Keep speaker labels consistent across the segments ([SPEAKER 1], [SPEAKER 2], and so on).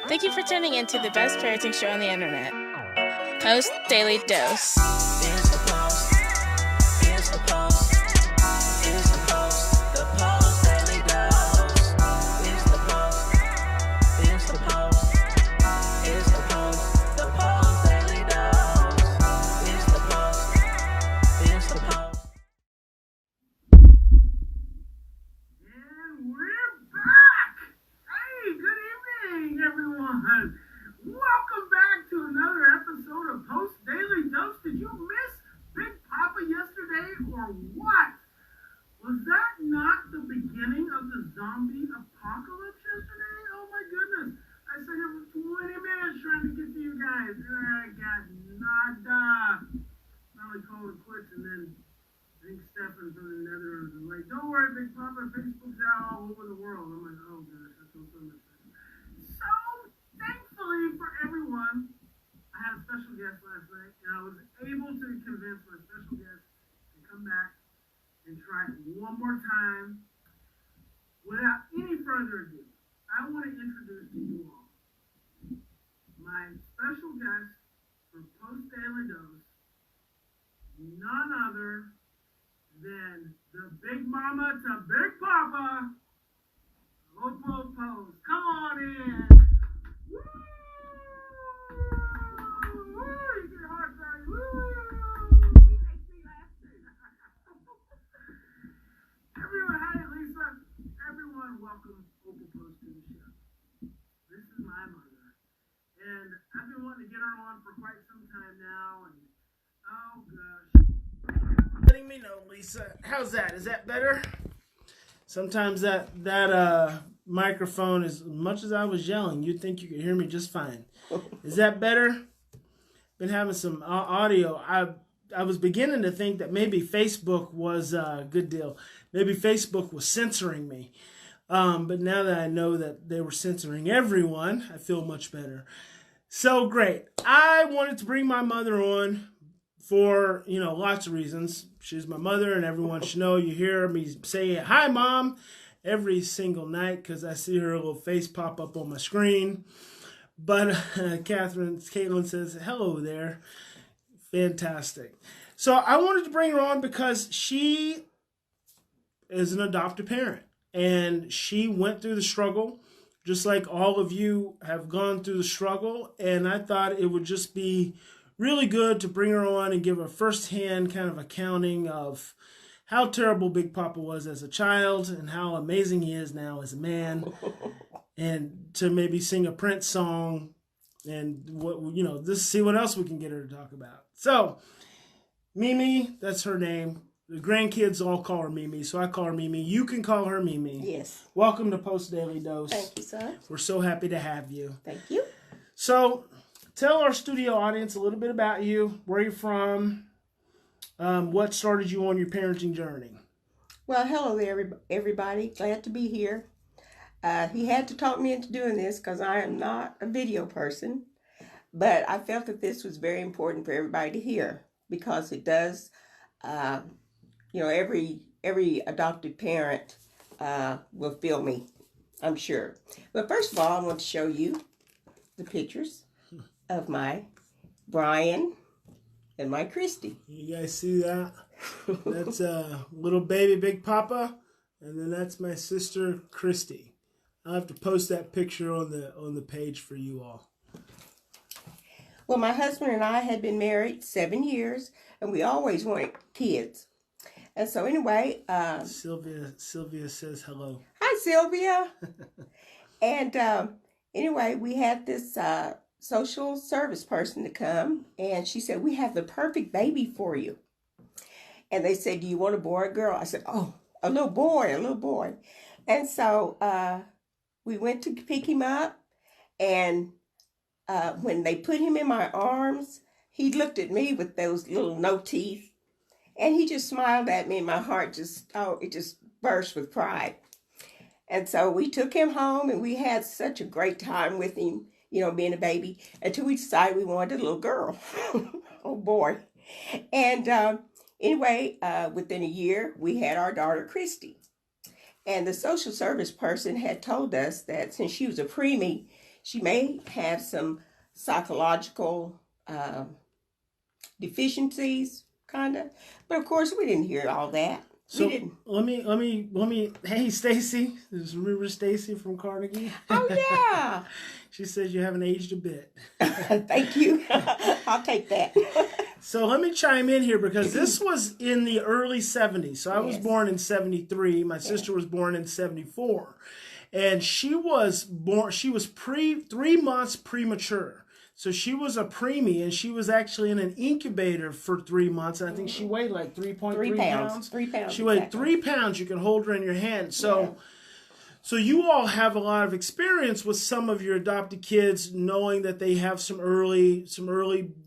[SPEAKER 1] Thank you for tuning in to the best parenting show on the internet, Post Daily Dose.
[SPEAKER 2] It's the Post. It's the Post. It's the Post. The Post Daily Dose. It's the Post. It's the Post. It's the Post. The Post Daily Dose. It's the Post. It's the Post.
[SPEAKER 3] And we're back! Hey, good evening, everyone! Welcome back to another episode of Post Daily Dose. Did you miss Big Papa yesterday or what? Was that not the beginning of the zombie apocalypse yesterday? Oh my goodness. I sat here for 20 minutes trying to get to you guys and I got nada. Finally called it quits and then I think Stefan from the Netherlands was like, don't worry, Big Papa, Facebook's out all over the world. I'm like, oh gosh, that's so much. So, thankfully for everyone, I had a special guest last night, and I was able to convince my special guest to come back and try it one more time. Without any further ado, I want to introduce to you all my special guest for Post Daily Dose, none other than the Big Mama to Big Papa, Post. Come on in. Woo! Woo! You get hard right. Woo! He makes me laugh too. Everyone, hi Lisa. Everyone, welcome Post to the show. This is my mother, and I've been wanting to get her on for quite some time now, and oh gosh. Letting me know, Lisa. How's that? Is that better? Sometimes that microphone, as much as I was yelling, you'd think you could hear me just fine. Is that better? Been having some audio. I was beginning to think that maybe Facebook was a good deal. Maybe Facebook was censoring me. But now that I know that they were censoring everyone, I feel much better. So great. I wanted to bring my mother on for, lots of reasons. She's my mother, and everyone should know. You hear me say, hi, Mom, every single night because I see her little face pop up on my screen. But Caitlin says, hello there. Fantastic. So I wanted to bring her on because she is an adoptive parent, and she went through the struggle just like all of you have gone through the struggle, and I thought it would just be really good to bring her on and give a firsthand kind of accounting of how terrible Big Papa was as a child and how amazing he is now as a man, and to maybe sing a Prince song and just see what else we can get her to talk about. So, Mimi, that's her name. The grandkids all call her Mimi, so I call her Mimi. You can call her Mimi.
[SPEAKER 4] Yes.
[SPEAKER 3] Welcome to Post Daily Dose.
[SPEAKER 4] Thank you, son.
[SPEAKER 3] We're so happy to have you.
[SPEAKER 4] Thank you.
[SPEAKER 3] So, tell our studio audience a little bit about you, where you're from, what started you on your parenting journey.
[SPEAKER 4] Well, hello there, everybody. Glad to be here. He had to talk me into doing this because I am not a video person, but I felt that this was very important for everybody to hear because it does, every adopted parent will feel me, I'm sure. But first of all, I want to show you the pictures of my Brian and my Christy.
[SPEAKER 3] You guys see that? That's little baby Big Papa, and then that's my sister Christy. I'll have to post that picture on the page for you all.
[SPEAKER 4] Well, my husband and I had been married 7 years, and we always wanted kids. And so anyway...
[SPEAKER 3] Sylvia says hello.
[SPEAKER 4] Hi, Sylvia. And anyway, we had this social service person to come, and she said, we have the perfect baby for you. And they said, do you want a boy or a girl? I said, oh, a little boy. And so we went to pick him up, and when they put him in my arms, he looked at me with those little no teeth, and he just smiled at me, and my heart just burst with pride. And so we took him home, and we had such a great time with him, being a baby, until we decided we wanted a little girl. Oh, boy. And anyway, within a year, we had our daughter, Christy. And the social service person had told us that since she was a preemie, she may have some psychological deficiencies, kind of. But of course, we didn't hear all that.
[SPEAKER 5] So
[SPEAKER 4] we didn't.
[SPEAKER 5] let me. Hey, Stacy. This is remember Stacy from Carnegie.
[SPEAKER 4] Oh yeah.
[SPEAKER 5] She says you haven't aged a bit.
[SPEAKER 4] Thank you. I'll take that.
[SPEAKER 5] So let me chime in here because this was in the early 70s. So I was born in 73. My sister was born in 74. And she was 3 months premature. So she was a preemie, and she was actually in an incubator for 3 months. And I think she weighed like 3.3 pounds.
[SPEAKER 4] 3 pounds.
[SPEAKER 5] She weighed
[SPEAKER 4] exactly.
[SPEAKER 5] 3 pounds. You could hold her in your hand. So you all have a lot of experience with some of your adopted kids, knowing that they have some early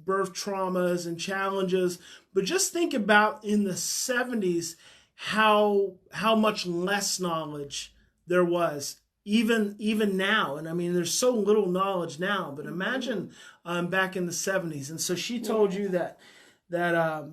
[SPEAKER 5] birth traumas and challenges. But just think about in the 70s how much less knowledge there was. Even now, and I mean, there's so little knowledge now, but imagine back in the 70s. And so she told you that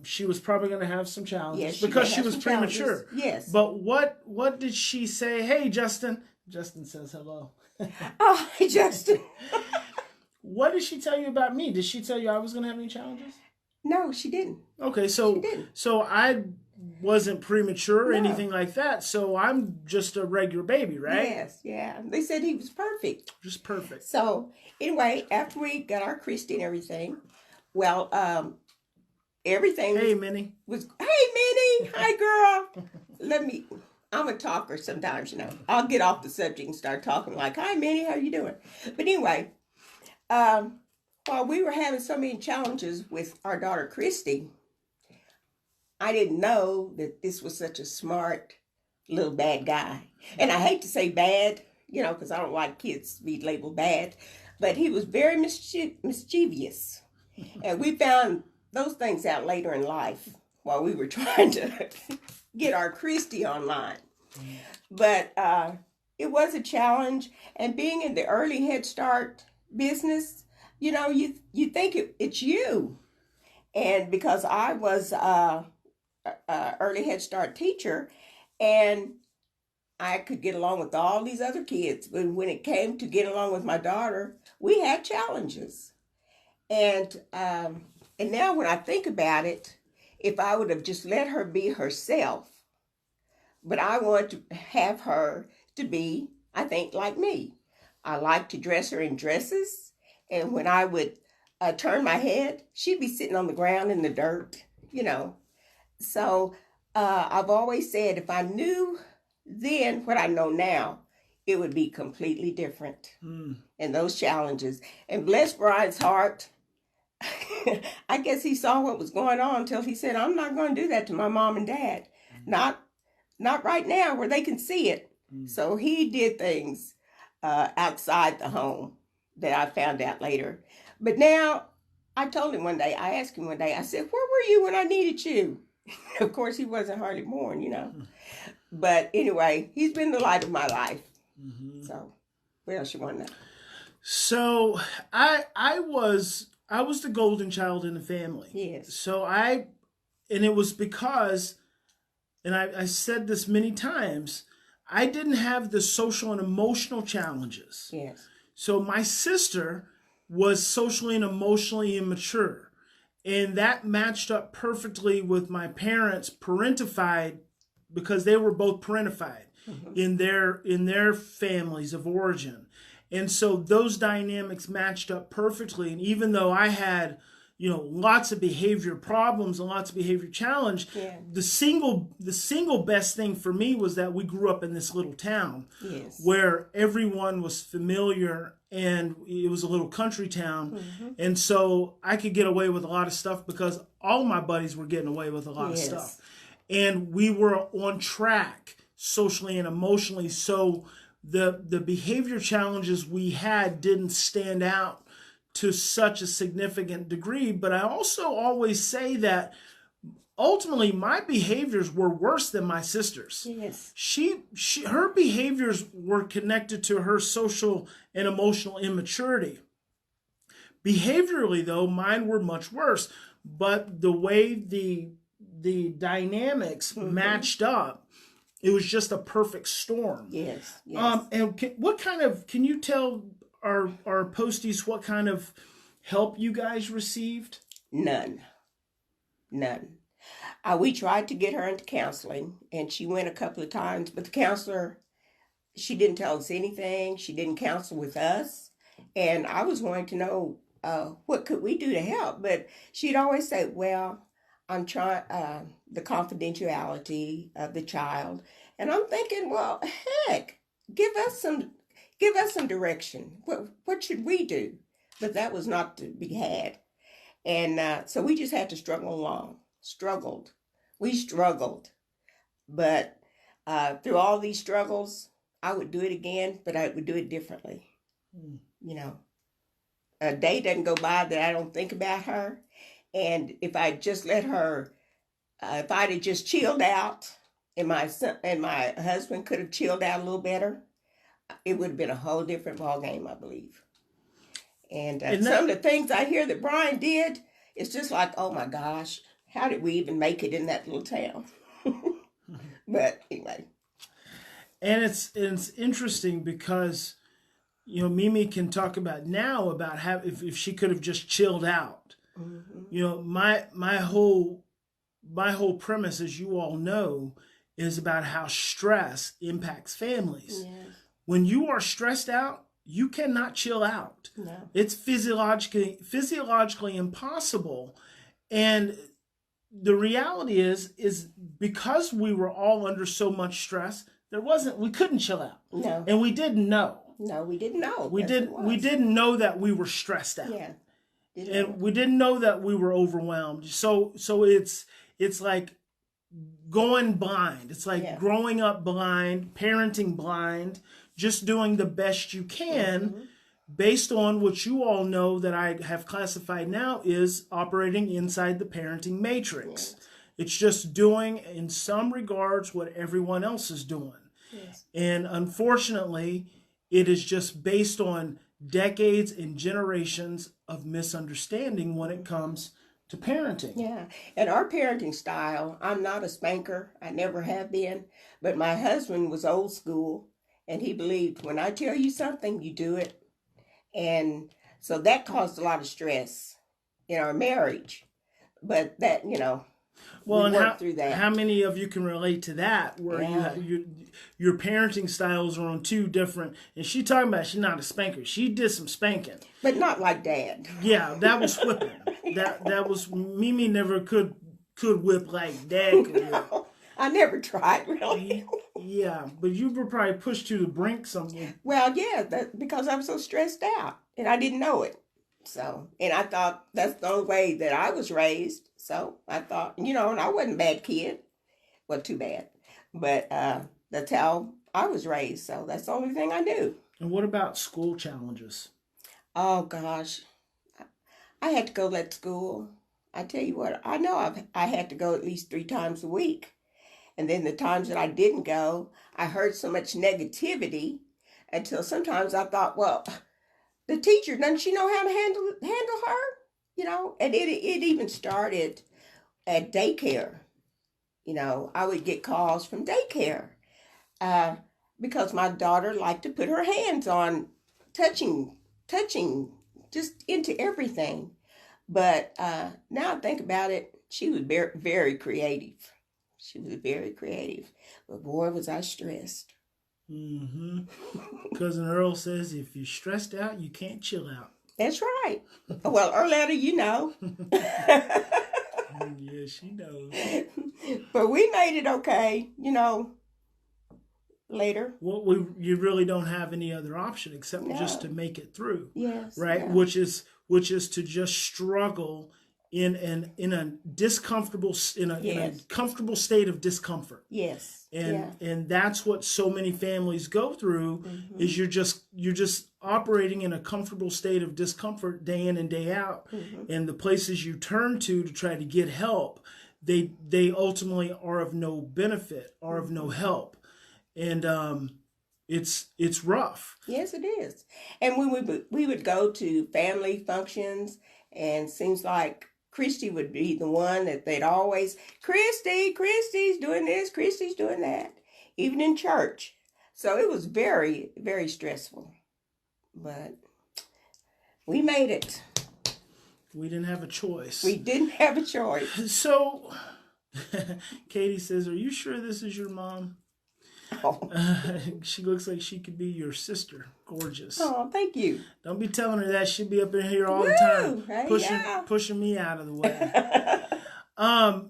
[SPEAKER 5] she was probably going to have some challenges because she was premature.
[SPEAKER 4] Challenges. Yes.
[SPEAKER 5] But what did she say? Hey, Justin. Justin says hello.
[SPEAKER 4] Oh, hey, Justin.
[SPEAKER 5] What did she tell you about me? Did she tell you I was going to have any challenges?
[SPEAKER 4] No, she didn't.
[SPEAKER 5] Okay,
[SPEAKER 4] She didn't.
[SPEAKER 5] so I wasn't premature or anything like that. So I'm just a regular baby, right?
[SPEAKER 4] Yes, yeah. They said he was perfect.
[SPEAKER 5] Just perfect.
[SPEAKER 4] So anyway, after we got our Christy and everything, well, everything
[SPEAKER 5] Hey, Minnie.
[SPEAKER 4] was hey Minnie, hi girl. I'm a talker sometimes, you know. I'll get off the subject and start talking like, hi Minnie, how you doing? But anyway, while we were having so many challenges with our daughter Christy, I didn't know that this was such a smart little bad guy. And I hate to say bad, you know, because I don't like kids to be labeled bad, but he was very mischievous. And we found those things out later in life while we were trying to get our Christy online. But it was a challenge. And being in the early Head Start business, you know, you think it's you. And because I was early Head Start teacher, and I could get along with all these other kids, but when it came to get along with my daughter, we had challenges. And now when I think about it, if I would have just let her be herself, but I want to have her to be, I think, like me. I like to dress her in dresses, and when I would turn my head, she'd be sitting on the ground in the dirt, you know. So I've always said if I knew then what I know now, it would be completely different. And those challenges. And bless Brian's heart, I guess he saw what was going on until he said, I'm not going to do that to my mom and dad. Not right now where they can see it. So he did things outside the home that I found out later. But now I told him one day, I asked him one day, I said, where were you when I needed you? Of course, he wasn't hardly born, you know. But anyway, he's been the light of my life. So what else you want to know?
[SPEAKER 5] So I was the golden child in the family.
[SPEAKER 4] Yes.
[SPEAKER 5] So and it was because, and I said this many times, I didn't have the social and emotional challenges.
[SPEAKER 4] Yes.
[SPEAKER 5] So my sister was socially and emotionally immature. And that matched up perfectly with my parents parentified, because they were both parentified in their families of origin. And so those dynamics matched up perfectly. And even though I had, you know, lots of behavior problems and lots of behavior challenge, the single best thing for me was that we grew up in this little town where everyone was familiar, and it was a little country town. And so I could get away with a lot of stuff because all my buddies were getting away with a lot of stuff. And we were on track socially and emotionally. So the behavior challenges we had didn't stand out to such a significant degree. But I also always say that ultimately my behaviors were worse than my sister's.
[SPEAKER 4] Yes.
[SPEAKER 5] Her behaviors were connected to her social and emotional immaturity. Behaviorally, though, mine were much worse. But the way the dynamics matched up, it was just a perfect storm.
[SPEAKER 4] Yes.
[SPEAKER 5] And can you tell our posties what kind of help you guys received?
[SPEAKER 4] None. We tried to get her into counseling, and she went a couple of times, but the counselor, she didn't tell us anything. She didn't counsel with us, and I was wanting to know what could we do to help, but she'd always say, well, I'm trying the confidentiality of the child, and I'm thinking, well, heck, give us some direction. What should we do? But that was not to be had. And so we just had to struggle along. We struggled. But through all these struggles, I would do it again, but I would do it differently. You know, a day doesn't go by that I don't think about her. And if I just let her, if I'd have just chilled out, and my husband could have chilled out a little better, it would have been a whole different ball game, I believe. And some of the things I hear that Brian did, it's just like, oh my gosh, how did we even make it in that little town? But anyway.
[SPEAKER 5] And it's interesting because, you know, Mimi can talk about now about how if she could have just chilled out. Mm-hmm. You know, my whole premise, as you all know, is about how stress impacts families. Yes. When you are stressed out, you cannot chill out. No. It's physiologically impossible. And the reality is because we were all under so much stress, we couldn't chill out. No. And we didn't know. No, we didn't know. We didn't know that we were stressed out. Yeah. We didn't know that we were overwhelmed. So it's like going blind. It's like growing up blind, parenting blind, just doing the best you can based on what you all know that I have classified now is operating inside the parenting matrix. Yes. It's just doing, in some regards, what everyone else is doing. Yes. And unfortunately, it is just based on decades and generations of misunderstanding when it comes to parenting. Yeah. And our parenting style, I'm not a spanker. I never have been. But my husband was old school. And he believed, when I tell you something, you do it. And so that caused a lot of stress in our marriage. But that, you know, well, we worked through that. How many of you can relate to that, where your parenting styles are on two different, and she talking about she's not a spanker. She did some spanking. But not like Dad. Yeah, that was whipping. that was, Mimi never could whip like Dad could whip. No, I never tried, really. Yeah, but you were probably pushed to the brink somewhere. Well, yeah, because I was so stressed out, and I didn't know it. So, and I thought that's the only way that I was raised. So I thought, you know, and I wasn't a bad kid. Well, too bad. But that's how I was raised. So that's the only thing I knew. And what about school challenges? Oh, gosh. I had to go to school. I tell you what, I know I had to go at least 3 times a week. And then the times that I didn't go, I heard so much negativity until sometimes I thought, well, the teacher, doesn't she know how to handle her? You know, and it even started at daycare. You know, I would get calls from daycare because my daughter liked to put her hands on touching just into everything. But now I think about it, she was very, very creative. She was very creative. But boy, was I stressed. Mm-hmm. Cousin Earl says if you're stressed out, you can't chill out. That's right. Well, Earletta, you know. Yeah, she knows. But we made it okay, you know, later. Well, you really don't have any other option except just to make it through. Yes. Right? Yeah. Which is to just struggle in a comfortable state of discomfort. Yes. And that's what so many families go through. Mm-hmm. Is you're just operating in a comfortable state of discomfort day in and day out. Mm-hmm. And the places you turn to try to get help, they ultimately are of no benefit, are of no help. And it's rough. Yes, it is. And when we would go to family functions, and seems like Christy would be the one that they'd always, Christy's doing this, Christy's doing that, even in church. So it was very, very stressful. But
[SPEAKER 4] We made it.
[SPEAKER 5] We didn't have a choice.
[SPEAKER 4] We didn't have a choice.
[SPEAKER 5] So, Katie says, "Are you sure this is your mom?"
[SPEAKER 4] Oh,
[SPEAKER 5] She looks like she could be your sister. Gorgeous.
[SPEAKER 4] oh thank you.
[SPEAKER 5] Don't be telling her that. She'll be up in here all the
[SPEAKER 4] Woo!
[SPEAKER 5] time,
[SPEAKER 4] Hey,
[SPEAKER 5] pushing me out of the way.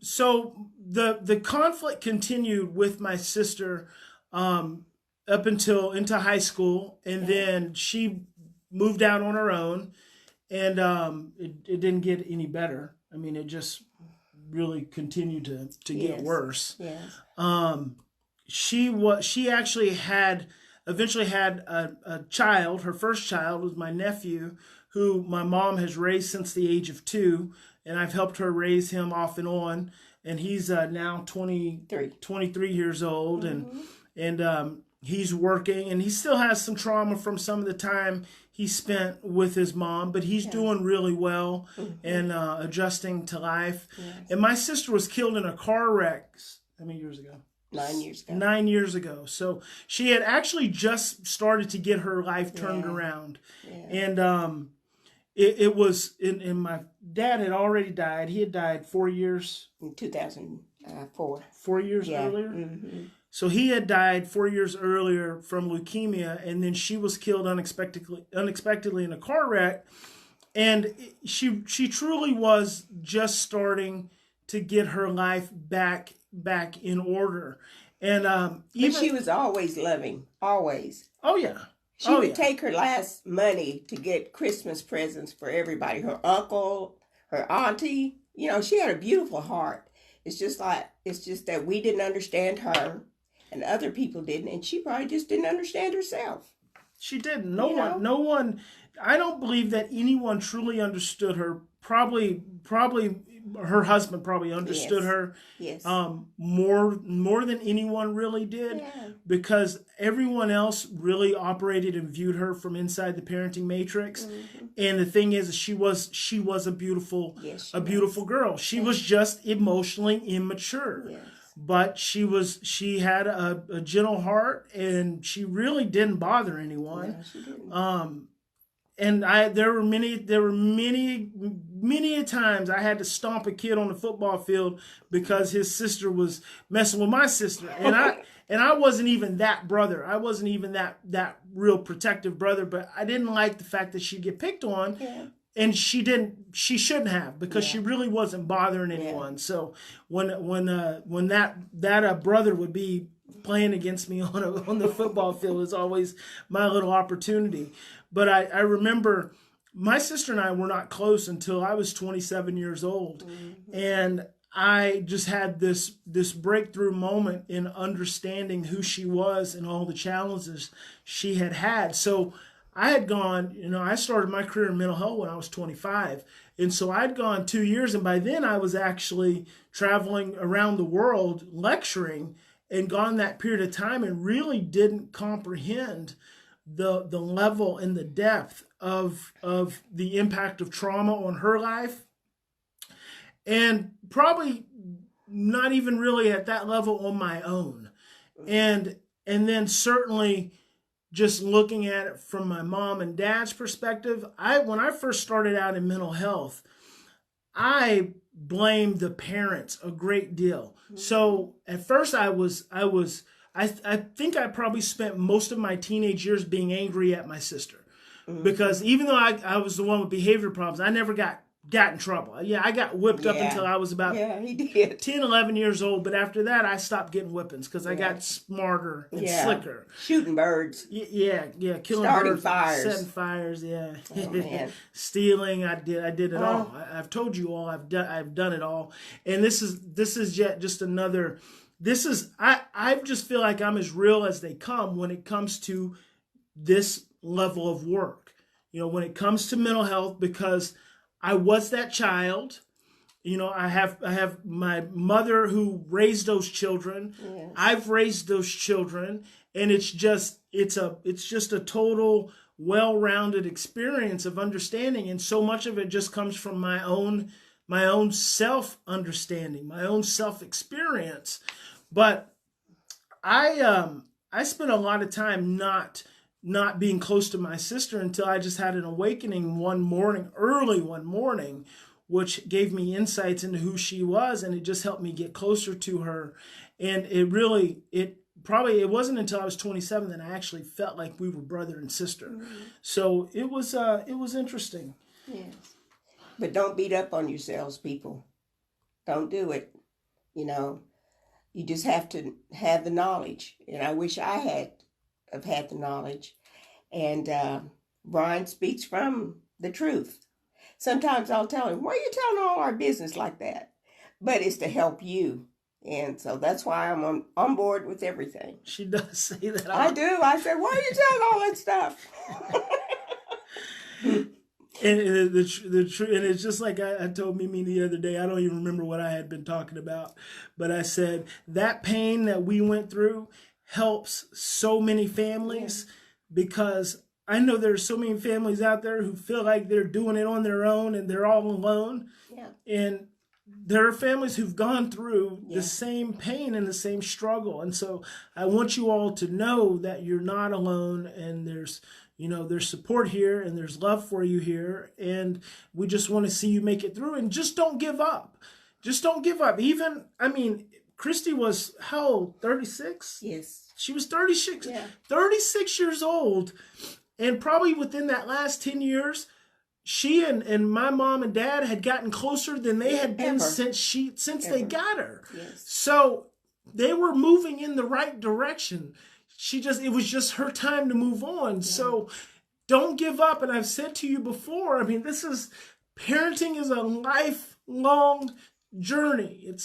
[SPEAKER 5] So the conflict continued with my sister up until into high school, and then she moved out on her own, and it didn't get any better. I mean, it just really continued to get
[SPEAKER 4] Yes.
[SPEAKER 5] worse.
[SPEAKER 4] Yes.
[SPEAKER 5] She actually eventually had a child. Her first child was my nephew, who my mom has raised since the age of 2, and I've helped her raise him off and on. And he's now 23 years old, and he's working, and he still has some trauma from some of the time he spent with his mom, but he's doing really well and adjusting to life.
[SPEAKER 4] Yes.
[SPEAKER 5] And my sister was killed in a car wreck. How many years ago?
[SPEAKER 4] 9 years ago.
[SPEAKER 5] 9 years ago. So she had actually just started to get her life turned around.
[SPEAKER 4] Yeah.
[SPEAKER 5] And it was, and my dad had already died. He had died 4 years.
[SPEAKER 4] In 2004.
[SPEAKER 5] 4 years
[SPEAKER 4] Yeah.
[SPEAKER 5] earlier.
[SPEAKER 4] Mm-hmm.
[SPEAKER 5] So he had died 4 years earlier from leukemia, and then she was killed unexpectedly in a car wreck. And she truly was just starting to get her life back in order. And
[SPEAKER 4] But she was always loving, always.
[SPEAKER 5] Oh yeah.
[SPEAKER 4] She would take her last money to get Christmas presents for everybody. Her uncle, her auntie. You know, she had a beautiful heart. It's just that we didn't understand her and other people didn't, and she probably just didn't understand herself.
[SPEAKER 5] She didn't. No one, I don't believe that anyone truly understood her. Probably her husband probably understood her.
[SPEAKER 4] Yes.
[SPEAKER 5] More than anyone really did.
[SPEAKER 4] Yeah.
[SPEAKER 5] Because everyone else really operated and viewed her from inside the parenting matrix.
[SPEAKER 4] Mm-hmm.
[SPEAKER 5] And the thing is, she was a beautiful beautiful girl. She was just emotionally immature.
[SPEAKER 4] Yes.
[SPEAKER 5] But she had a gentle heart, and she really didn't bother anyone.
[SPEAKER 4] No, she didn't.
[SPEAKER 5] And there were many a times I had to stomp a kid on the football field because his sister was messing with my sister, and I wasn't even that brother. I wasn't even that real protective brother, but I didn't like the fact that she'd get picked on.
[SPEAKER 4] Yeah.
[SPEAKER 5] And she shouldn't have, because she really wasn't bothering anyone. So when that brother would be playing against me on the football field, was always my little opportunity. But I remember my sister and I were not close until I was 27 years old. Mm-hmm. And I just had this breakthrough moment in understanding who she was and all the challenges she had. So I had gone, I started my career in mental health when I was 25. And so I'd gone 2 years, and by then I was actually traveling around the world lecturing, and gone that period of time and really didn't comprehend the level and the depth of the impact of trauma on her life. And probably not even really at that level on my own. And then certainly just looking at it from my mom and dad's perspective, when I first started out in mental health, I blamed the parents a great deal. Mm-hmm. So at first I think I probably spent most of my teenage years being angry at my sister. Mm-hmm. Because even though I was the one with behavior problems, I never got in trouble. Yeah, I got whipped up until I was about 10, 11 years old. But after that, I stopped getting whippings because I got smarter and slicker.
[SPEAKER 4] Shooting birds.
[SPEAKER 5] Yeah. Killing
[SPEAKER 4] Starting
[SPEAKER 5] birds.
[SPEAKER 4] fires.
[SPEAKER 5] Setting fires, yeah.
[SPEAKER 4] Oh, man.
[SPEAKER 5] Stealing, I did it all. I've told you all. I've done it all. And this is yet just another. I just feel like I'm as real as they come when it comes to this level of work. When it comes to mental health, because I was that child. I have my mother who raised those children. Yes. I've raised those children, and it's just a total well-rounded experience of understanding, and so much of it just comes from my own self-understanding, my own self-experience. But I spent a lot of time not not being close to my sister until I just had an awakening early one morning, which gave me insights into who she was, and it just helped me get closer to her. And it wasn't until I was 27 that I actually felt like we were brother and sister. So it was interesting.
[SPEAKER 4] Yes. But don't beat up on yourselves, people. Don't do it. You know, you just have to have the knowledge. And I wish I had the knowledge. And Brian speaks from the truth. Sometimes I'll tell him, why are you telling all our business like that? But it's to help you. And so that's why I'm on board with everything.
[SPEAKER 5] She does say that.
[SPEAKER 4] I do. I said, why are you telling all that stuff?
[SPEAKER 5] And the truth, and it's just like I told Mimi the other day. I don't even remember what I had been talking about, but I said that pain that we went through helps so many families, because I know there's so many families out there who feel like they're doing it on their own and they're all alone. Yeah. And there are families who've gone through the same pain and the same struggle. And so I want you all to know that you're not alone, and there's support here, and there's love for you here. And we just want to see you make it through, and just don't give up. Just don't give up. Christy was how old? 36?
[SPEAKER 4] Yes.
[SPEAKER 5] She was 36.
[SPEAKER 4] Yeah.
[SPEAKER 5] 36 years old. And probably within that last 10 years, she and my mom and dad had gotten closer than they had been since they got her.
[SPEAKER 4] Yes.
[SPEAKER 5] So they were moving in the right direction. It was just her time to move on. Yeah. So don't give up. And I've said to you before, parenting is a lifelong journey. It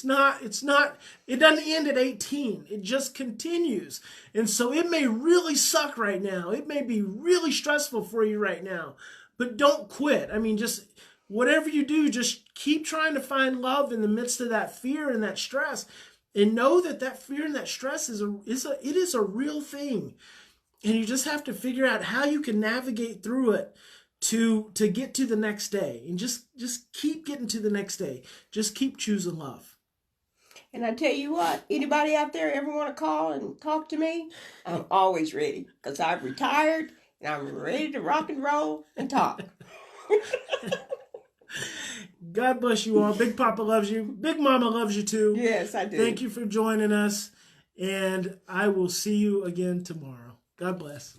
[SPEAKER 5] doesn't end at 18. It just continues. And so it may really suck right now. It may be really stressful for you right now, but don't quit. Just whatever you do, just keep trying to find love in the midst of that fear and that stress, and know that fear and that stress is a real thing. And you just have to figure out how you can navigate through it to get to the next day, and just keep getting to the next day. Just keep choosing love.
[SPEAKER 4] And I tell you what, anybody out there ever want to call and talk to me, I'm always ready, because I've retired and I'm ready to rock and roll and talk.
[SPEAKER 5] God bless you all. Big Papa loves you. Big Mama loves you too.
[SPEAKER 4] Yes, I do.
[SPEAKER 5] Thank you for joining us, and I will see you again tomorrow. God bless.